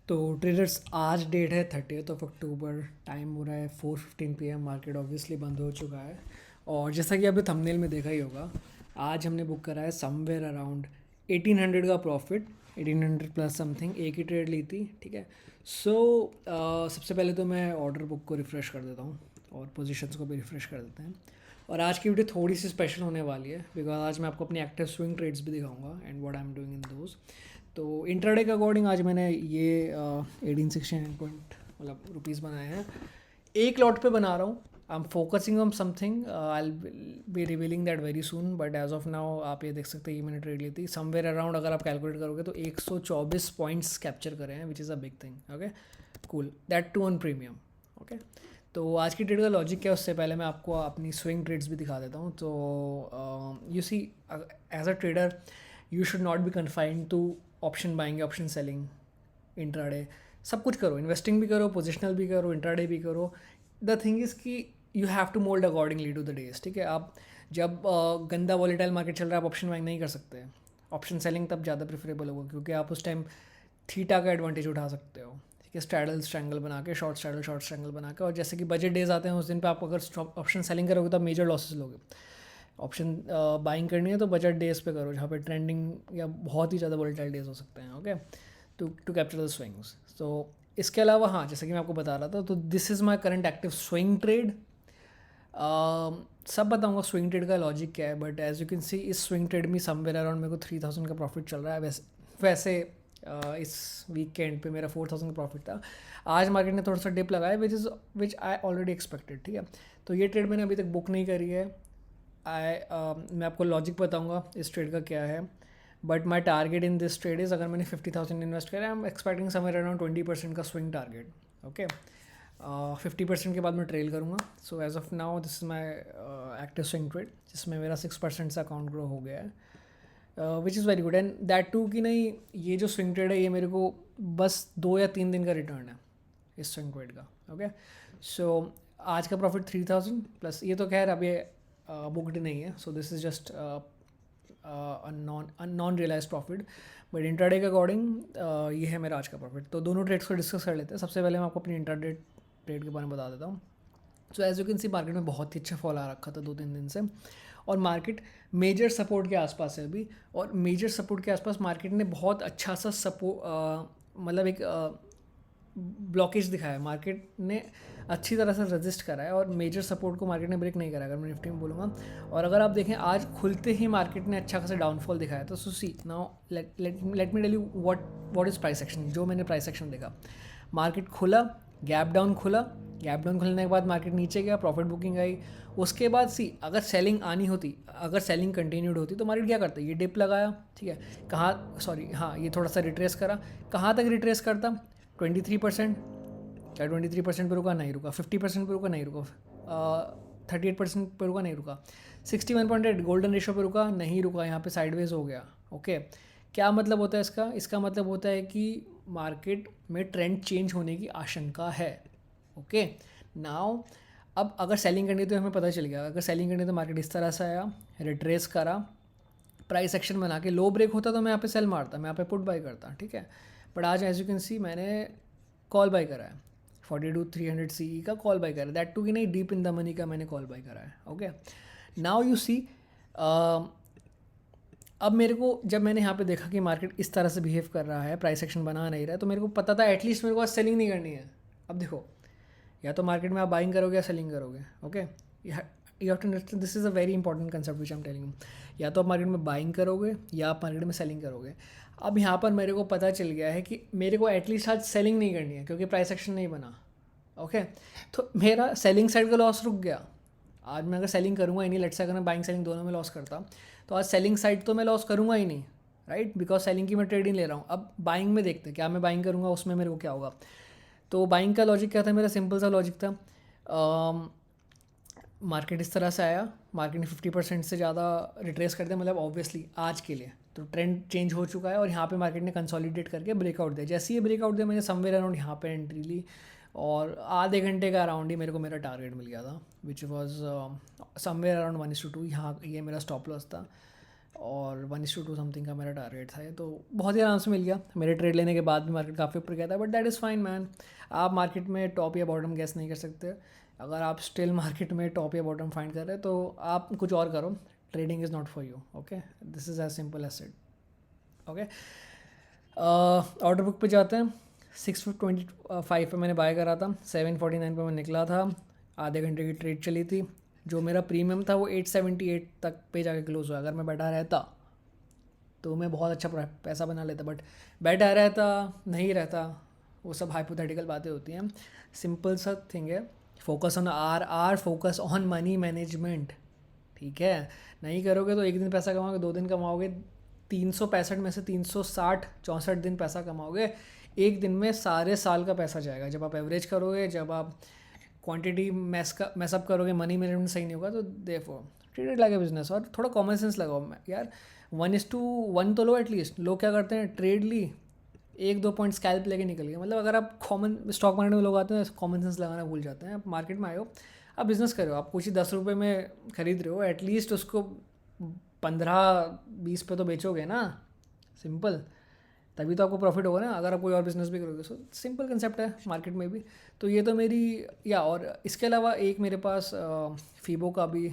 तो ट्रेडर्स आज डेट है 30 अक्टूबर। टाइम हो रहा है 4:15 PM। मार्केट ऑब्वियसली बंद हो चुका है और जैसा कि आपने थंबनेल में देखा ही होगा, आज हमने बुक करा है समवेयर अराउंड 1800 का प्रॉफिट। 1800 प्लस समथिंग एक ही ट्रेड ली थी, ठीक है। सो सबसे पहले तो मैं ऑर्डर बुक को रिफ़्रेश कर देता हूँ और पोजीशंस को भी रिफ़्रेश कर देते हैं। और आज की वीडियो थोड़ी सी स्पेशल होने वाली है बिकॉज आज मैं आपको अपनी एक्टिव स्विंग ट्रेड्स भी दिखाऊंगा and what I am doing in those. तो इंट्राडे के अकॉर्डिंग आज मैंने ये 1869 पॉइंट मतलब रुपीज़ बनाए हैं। एक लॉट पे बना रहा हूँ। I am focusing on something, I be revealing that very soon, but as of now आप ये देख सकते हैं ये मैंने ट्रेड ली थी समवेयर अराउंड। अगर आप कैलकुलेट करोगे तो 124 पॉइंट्स कैप्चर करे हैं, which is a big thing. Okay, cool, that too on premium. Okay, तो आज की ट्रेड का लॉजिक क्या है उससे पहले मैं आपको अपनी स्विंग ट्रेड्स भी दिखा देता हूँ। तो you see, as a trader you should not be confined to option buying, option selling, intraday. सब कुछ करो, इन्वेस्टिंग भी करो, पोजिशनल भी करो, इंट्राडे भी करो। द थिंग इज़ कि you have to mould accordingly to the days, ठीक है। आप जब गंदा वॉलेटाइल मार्केट चल रहा है आप ऑप्शन बाइंग नहीं कर सकते। ऑप्शन सेलिंग तब ज़्यादा प्रेफरेबल होगा क्योंकि आप उस टाइम थीटा का एडवांटेज उठा सकते हो, ठीक है। स्ट्रैडल स्ट्रैंगल बना के, शॉर्ट स्ट्रैंगल बना के। और जैसे कि बजट डेज आते हैं उस दिन पे आप अगर ऑप्शन सेलिंग करोगे तो आप मेजर लॉसेस लोगे। ऑप्शन बाइंग करनी है तो बजट डेज पे करो जहाँ पे ट्रेंडिंग या बहुत ही ज़्यादा वोलेटाइल डेज हो सकते हैं। Okay, to capture the swings. तो इसके अलावा हाँ, जैसे कि मैं आपको बता रहा था, तो this is my current active swing trade. सब बताऊंगा स्विंग ट्रेड का लॉजिक क्या है, but as you can see इस स्विंग ट्रेड में समवेयर अराउंड मेरे को 3000 का प्रॉफिट चल रहा है। वैसे इस वीक के एंड पे मेरा 4000 का प्रॉफिट था। आज मार्केट ने थोड़ा सा डिप लगाया विच आई ऑलरेडी एक्सपेक्टेड, ठीक है। तो ये ट्रेड मैंने अभी तक बुक नहीं करी है। मैं आपको लॉजिक बताऊंगा इस ट्रेड का क्या है, but my target in this trade is, अगर मैंने 50,000 इन्वेस्ट करा, I am expecting somewhere around 20% का स्विंग टारगेट। ओके, 50% के बाद मैं ट्रेल करूँगा। So as of now this is my active swing trade जिसमें मेरा 6% से अकाउंट ग्रो हो गया है, which is very good. And that too कि नहीं, ये जो स्विंग ट्रेड है ये मेरे को बस 2 या 3 दिन का रिटर्न है इस स्विंग ट्रेड का। ओके, सो आज का प्रॉफिट 3000 प्लस, ये तो खैर अब ये बुकड नहीं है, so this is just non realise profit. But intraday के अकॉर्डिंग ये है मेरा आज का प्रॉफिट। तो दोनों ट्रेड्स को डिस्कस कर लेते हैं। सबसे पहले मैं आपको अपनी इंट्राडे ट्रेड के बारे में बता देता हूँ। So as you can see market में बहुत ही अच्छा फॉल आ रखा था 2-3 दिन से, और मार्केट मेजर सपोर्ट के आसपास है अभी। और मेजर सपोर्ट के आसपास मार्केट ने बहुत अच्छा सा मतलब एक ब्लॉकेज दिखाया। मार्केट ने अच्छी तरह से रजिस्ट करा है और मेजर सपोर्ट को मार्केट ने ब्रेक नहीं करा, अगर मैं निफ्टी में बोलूँगा। और अगर आप देखें आज खुलते ही मार्केट ने अच्छा खासा डाउनफॉल दिखाया था। So see now let me tell you what is price action. जो मैंने प्राइस एक्शन देखा, मार्केट खुला, गैप डाउन खुला, गैप डाउन खुलने के बाद मार्केट नीचे गया, प्रॉफिट बुकिंग आई। उसके बाद सी अगर सेलिंग आनी होती, अगर सेलिंग कंटिन्यूड होती तो मार्केट क्या करता, ये डिप लगाया, ठीक है। कहाँ, सॉरी हाँ, ये थोड़ा सा रिट्रेस करा। कहाँ तक रिट्रेस करता, 23%। क्या 23% पर रुका, नहीं रुका। 50% पर रुका, नहीं रुका। 38% पर रुका, नहीं रुका। 61.8 गोल्डन रेशो पर रुका, नहीं रुका। यहाँ पे साइडवेज हो गया। ओके, क्या मतलब होता है इसका? इसका मतलब होता है कि मार्केट में ट्रेंड चेंज होने की आशंका है। ओके, नाउ अब अगर सेलिंग करनी है तो हमें पता चल गया। अगर सेलिंग करनी है तो मार्केट इस तरह से आया, रिट्रेस करा, प्राइस एक्शन बना के, लो ब्रेक होता तो मैं यहाँ पे सेल मारता, मैं यहाँ पे पुट बाई करता, ठीक है। बट आज एज यू कैन सी मैंने कॉल बाई करा है, 42,300 CE का कॉल बाई करा है। दैट टू कि नहीं, डीप इन द मनी का मैंने कॉल बाई करा है। ओके, नाउ यू सी, अब मेरे को जब मैंने यहाँ पे देखा कि मार्केट इस तरह से बिहेव कर रहा है, प्राइस एक्शन बना नहीं रहा है, तो मेरे को पता था एटलीस्ट मेरे को आज सेलिंग नहीं करनी है। अब देखो, या तो मार्केट में आप बाइंग करोगे या सेलिंग करोगे। Okay, you have to understand, this is a very important concept which I am telling you. या तो आप मार्केट में बाइंग करोगे या आप मार्केट में सेलिंग करोगे। अब यहाँ पर मेरे को पता चल गया है कि मेरे को एटलीस्ट आज सेलिंग नहीं करनी है क्योंकि प्राइस एक्शन नहीं बना। ओके, तो मेरा सेलिंग साइड का लॉस रुक गया। आज मैं अगर सेलिंग करूँगा ही नहीं, लेट्स से अगर मैं बाइंग सेलिंग दोनों में लॉस करता तो आज सेलिंग साइड तो मैं लॉस करूँगा ही नहीं, राइट, बिकॉज सेलिंग की मैं ट्रेडिंग ले रहा हूँ। अब बाइंग में देखते हैं क्या मैं बाइंग करूँगा, उसमें मेरे को क्या होगा। तो बाइंग का लॉजिक क्या था मेरा? सिंपल सा लॉजिक था। मार्केट इस तरह से आया, मार्केट ने 50% से ज़्यादा रिट्रेस कर दिया, मतलब ऑब्वियसली आज के लिए तो ट्रेंड चेंज हो चुका है। और यहाँ पे मार्केट ने कंसोलिडेट करके ब्रेकआउट दिया। जैसे ही ब्रेकआउट दिया मैंने समवेयर अराउंड यहाँ पे एंट्री ली और आधे घंटे का अराउंड ही मेरे को मेरा टारगेट मिल गया था, विच वॉज समवेयर अराउंड 1:2। यहाँ ये मेरा स्टॉप लॉस था। और 1:2 समथिंग का मेरा टारगेट था ये, तो बहुत ही आराम से मिल गया। मेरे ट्रेड लेने के बाद भी मार्केट काफ़ी ऊपर गया था, but that is fine man. आप मार्केट में टॉप या बॉटम गैस नहीं कर सकते। अगर आप स्टिल मार्केट में टॉप या बॉटम फाइंड कर रहे हैं तो आप कुछ और करो। Trading is not for you. Okay, this is as simple as it. Okay, order book पे जाते हैं। 6:25 पे मैंने बाय करा था, 7:49 पे मैं निकला था। आधे घंटे की ट्रेड चली थी। जो मेरा प्रीमियम था वो 878 तक पे जाके क्लोज हुआ। अगर मैं बैठा रहता तो मैं बहुत अच्छा पैसा बना लेता, बट बैठा रहता नहीं रहता, वो सब हाइपोथेटिकल बातें होती हैं। सिंपल सा थिंग है, focus on or focus on money management. ठीक है, नहीं करोगे तो एक दिन पैसा कमाओगे, 2 दिन कमाओगे, 365 में से 360 64 दिन पैसा कमाओगे। एक दिन में सारे साल का पैसा जाएगा। जब आप एवरेज करोगे, जब आप क्वांटिटी मैसअप करोगे, मनी मैनेजमेंट सही नहीं होगा, तो therefore treat it like a business. और थोड़ा कॉमन सेंस लगाओ यार। 1:1 तो लो एटलीस्ट। लोग क्या करते हैं, ट्रेड ली, 1-2 पॉइंट स्कैल्प लेके निकल गए। मतलब अगर आप कॉमन स्टॉक मार्केट में लोग आते हैं कॉमन सेंस लगाना भूल जाते हैं। आप मार्केट में आए हो, आप बिज़नेस कर रहे हो, आप कुछ ही 10 रुपये में खरीद रहे हो, एटलीस्ट उसको 15-20 पे तो बेचोगे ना। सिंपल, तभी तो आपको प्रॉफिट होगा ना, अगर आप कोई और बिजनेस भी करोगे। सो सिंपल कंसेप्ट है मार्केट में भी। तो ये तो मेरी, या और इसके अलावा एक मेरे पास फीबो का भी,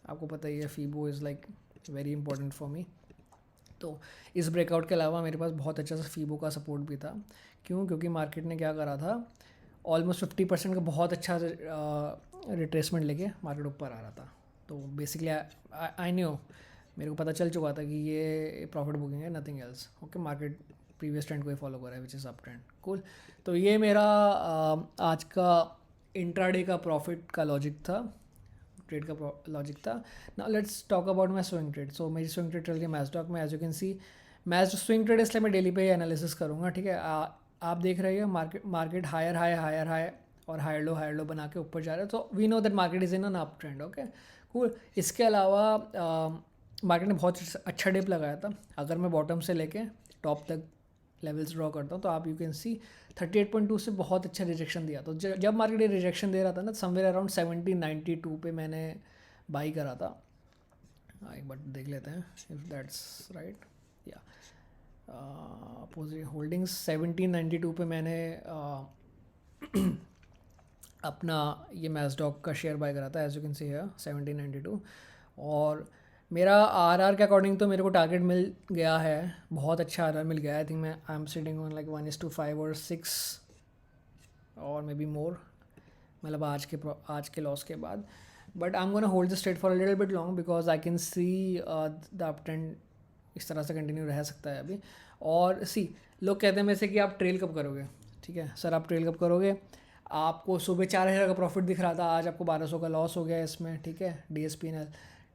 आपको पता ही है, Fibo is like very important for me. तो इस ब्रेकआउट के अलावा मेरे पास बहुत अच्छा सा फीबो का सपोर्ट भी था। क्यों? क्योंकि मार्केट ने क्या करा था, ऑलमोस्ट 50% का बहुत अच्छा रिट्रेसमेंट लेके मार्केट ऊपर आ रहा था। तो बेसिकली आई न्यू, मेरे को पता चल चुका था कि ये प्रॉफिट बुकिंग है, nothing else. Okay, market previous trend को ही फॉलो कर रहा है, which is up trend. Cool. तो ये मेरा आज का इंट्राडे का प्रॉफिट का लॉजिक था, ट्रेड का लॉजिक था। Now let's talk about my swing trade. सो मेरी स्विंग ट्रेड चल रही है मैस्टॉक में। As you can see, match swing trade इसलिए मैं डेली पे ही एनालिसिस करूँगा। ठीक है, आप देख रहे हो मार्केट हायर हाई और हायर लो बना के ऊपर जा रहा है। तो we know that market is in an up trend. Okay, cool. इसके अलावा मार्केट ने बहुत अच्छा डिप लगाया था। अगर मैं बॉटम से लेके टॉप तक लेवल्स ड्रॉ करता हूँ तो आप यू कैन सी 38.2 से बहुत अच्छा रिजेक्शन दिया। तो जब मार्केट ये रिजेक्शन दे रहा था ना, समवेयर अराउंड 1792 पे मैंने बाई करा था। एक बार देख लेते हैं इफ दैट्स राइट। या अपोजिट होल्डिंग्स 1792 पे मैंने अपना ये मैस्डॉक का शेयर बाय करा था। एज यू कैन सी है 1792। और मेरा आर के अकॉर्डिंग तो मेरे को टारगेट मिल गया है, बहुत अच्छा आर मिल गया है। आई थिंक मैं I am sitting on like 1:5 और 6 और मे बी मोर, मतलब आज के लॉस के बाद। But I am gonna hold the straight for a little bit long because I can see the up trend इस तरह से कंटिन्यू रह सकता है अभी। और सी, लोग कहते हैं मेरे से कि आप ट्रेल कब करोगे। ठीक है सर, आप ट्रेल कब करोगे? आपको सुबह 4,000 का प्रॉफिट दिख रहा था, आज आपको 1,200 का लॉस हो गया इसमें। ठीक है, DSP-NL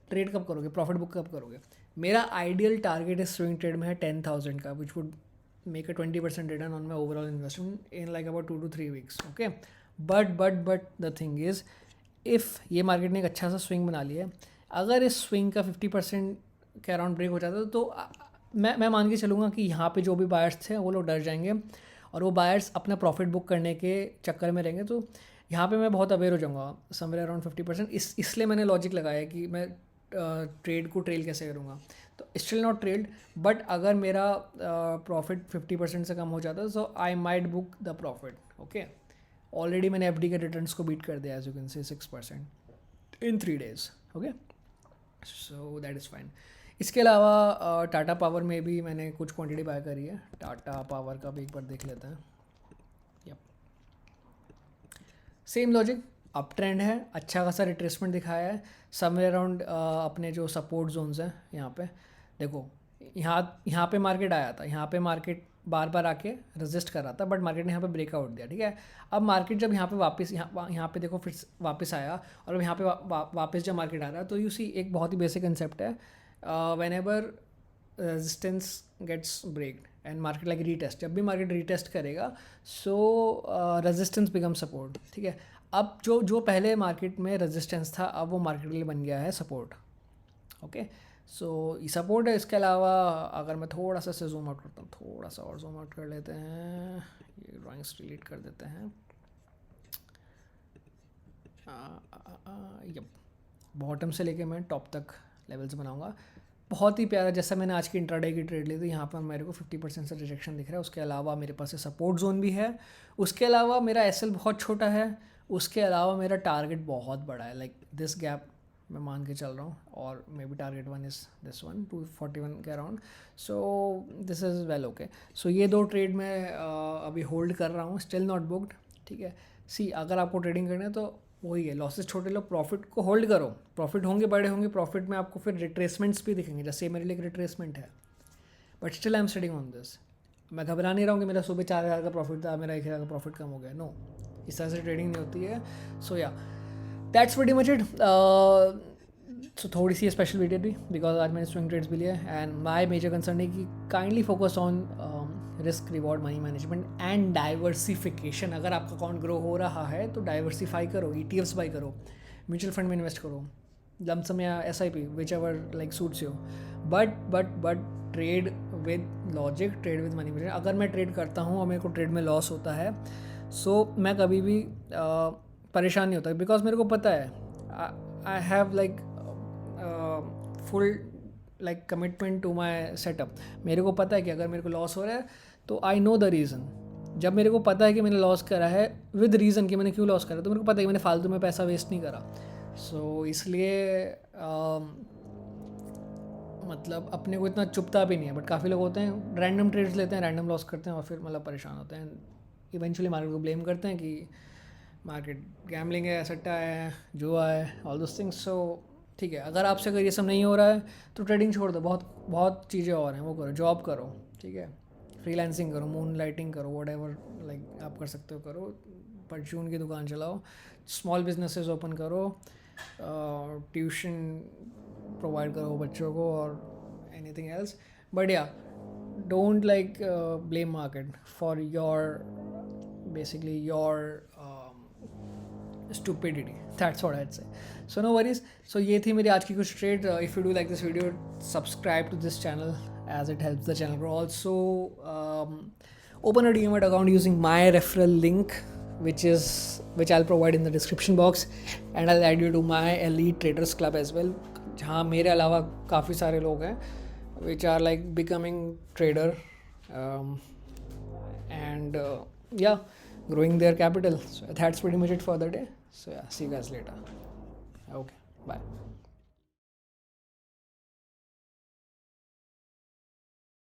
ट्रेड कब करोगे, प्रॉफिट बुक कब करोगे? मेरा आइडियल टारगेट इस स्विंग ट्रेड में है 10,000 का, which would make a 20% return on my overall investment in like about 2 to 3 weeks. Okay, but the thing is, if ये मार्केट ने एक अच्छा सा स्विंग बना लिया है, अगर इस स्विंग का 50% के अराउंड ब्रेक हो जाता है तो मैं मान के चलूँगा कि यहाँ पे जो भी बायर्स थे वो लोग डर जाएंगे और वो बायर्स अपना प्रॉफिट बुक करने के चक्कर में रहेंगे। तो यहाँ पे मैं बहुत अवेयर हो जाऊँगा, समवेयर अराउंड 50%। इसलिए मैंने लॉजिक लगाया कि मैं ट्रेड को ट्रेल कैसे करूँगा। तो स्टिल नॉट ट्रेड, बट अगर मेरा प्रॉफिट 50% से कम हो जाता है so I might book the profit. Okay, already मैंने FD के रिटर्न्स को बीट कर दिया, as you can say 6% in 3 days। Okay, so that is fine. इसके अलावा टाटा पावर में भी मैंने कुछ क्वांटिटी बाय करी है। टाटा पावर का भी एक बार देख लेते हैं। Yup, same logic, up trend है, अच्छा खासा रिट्रेसमेंट दिखाया है समवेयर अराउंड अपने जो सपोर्ट जोन्स हैं यहाँ पे। देखो, यहाँ पे मार्केट आया था, यहाँ पे मार्केट बार बार आके रेजिस्ट कर रहा था, बट मार्केट ने यहाँ पे ब्रेकआउट दिया। ठीक है, अब मार्केट जब यहाँ पे वापस यहाँ पे देखो फिर वापस आया और अब यहाँ पे वापस जब मार्केट आ रहा है तो यू सी, एक बहुत ही बेसिक कंसेप्ट है, whenever resistance gets breaked and market like retest, जब भी मार्केट रीटेस्ट करेगा सो रेजिस्टेंस बिकम सपोर्ट। ठीक है, अब जो पहले मार्केट में रेजिस्टेंस था अब वो मार्केट के लिए बन गया है सपोर्ट। ओके, सो ये सपोर्ट है। इसके अलावा अगर मैं थोड़ा सा से जूम आउट करता हूँ, थोड़ा सा और जूम आउट कर लेते हैं, ये ड्राइंग्स डिलीट कर देते हैं। यप, बॉटम से लेके मैं टॉप तक लेवल्स बनाऊंगा। बहुत ही प्यारा, जैसा मैंने आज की इंट्राडे की ट्रेड ली थी, यहाँ पर मेरे को 50% से रिजेक्शन दिख रहा है। उसके अलावा मेरे पास सपोर्ट जोन भी है, उसके अलावा मेरा एसएल बहुत छोटा है, उसके अलावा मेरा टारगेट बहुत बड़ा है, लाइक दिस गैप मैं मान के चल रहा हूँ, और maybe target one is this one 241 के अराउंड। So this is well okay. सो ये दो ट्रेड मैं अभी होल्ड कर रहा हूँ, स्टिल नॉट बुक्ड। ठीक है, सी अगर आपको ट्रेडिंग करना है तो वही है, लॉसेस छोटे लो, प्रॉफिट को होल्ड करो, प्रॉफिट होंगे बड़े होंगे, प्रॉफिट में आपको फिर रिट्रेसमेंट्स भी दिखेंगे, जैसे मेरे लिए एक रिट्रेसमेंट है, but still I am studying on this. मैं घबरा नहीं रहा हूँ कि मेरा सुबह 4,000 का प्रॉफिट था, मेरा 1,000 का प्रॉफिट कम हो गया, नो, इस तरह से ट्रेडिंग नहीं होती है। सो या दैट्स प्रीटी मच इट। सो थोड़ी सी स्पेशल वीडियो थी बिकॉज आज मैंने स्विंग ट्रेड्स भी लिए, एंड माई मेजर कंसर्न है कि kindly focus on risk reward money management and diversification. अगर आपका अकाउंट ग्रो हो रहा है तो डाइवर्सिफाई करो, ETFs बाई करो, म्यूचुअल फंड में इन्वेस्ट करो, लमसम या SIP, which ever like suits you, but trade with logic, trade with money management. अगर मैं ट्रेड करता हूँ और मेरे को ट्रेड में लॉस होता है, सो मैं कभी भी परेशान नहीं होता, बिकॉज मेरे को पता है I have like full like commitment to my setup. मेरे को पता है कि अगर मेरे को लॉस हो रहा है तो आई नो द रीज़न। जब मेरे को पता है कि मैंने लॉस करा है विद रीज़न कि मैंने क्यों लॉस करा, तो मेरे को पता है कि मैंने फालतू में पैसा वेस्ट नहीं करा। सो इसलिए मतलब अपने को इतना चुपता भी नहीं है। बट काफ़ी लोग होते हैं रैंडम ट्रेड्स लेते हैं, रैंडम लॉस करते हैं और फिर मतलब परेशान होते हैं, इवेंचुअली मार्केट को ब्लेम करते हैं कि मार्केट गैम्बलिंग है, सट्टा है, जुआ है, ऑल दोस थिंग्स। सो ठीक है, अगर आपसे अगर ये सब नहीं हो रहा है तो ट्रेडिंग छोड़ दो, बहुत बहुत चीज़ें और हैं, वो करो, जॉब करो, ठीक है, फ्रीलांसिंग करो, मून लाइटिंग करो, वट एवर लाइक आप कर सकते हो करो, परचून की दुकान चलाओ, स्मॉल बिजनेसेस ओपन करो, ट्यूशन प्रोवाइड करो बच्चों को, और एनीथिंग एल्स। बट या don't like blame market for your basically your stupidity, that's what I'd say. So no worries. So ये थी मेरी आज की कुछ trade. if you do like this video, subscribe to this channel as it helps the channel grow. Also open a DMAT account using my referral link which I'll provide in the description box, and I'll add you to my elite traders club as well, जहाँ मेरे अलावा काफ़ी सारे लोग हैं which are like becoming trader and yeah, growing their capital. So that's pretty much it for the day. So yeah, see you guys later. Okay, bye.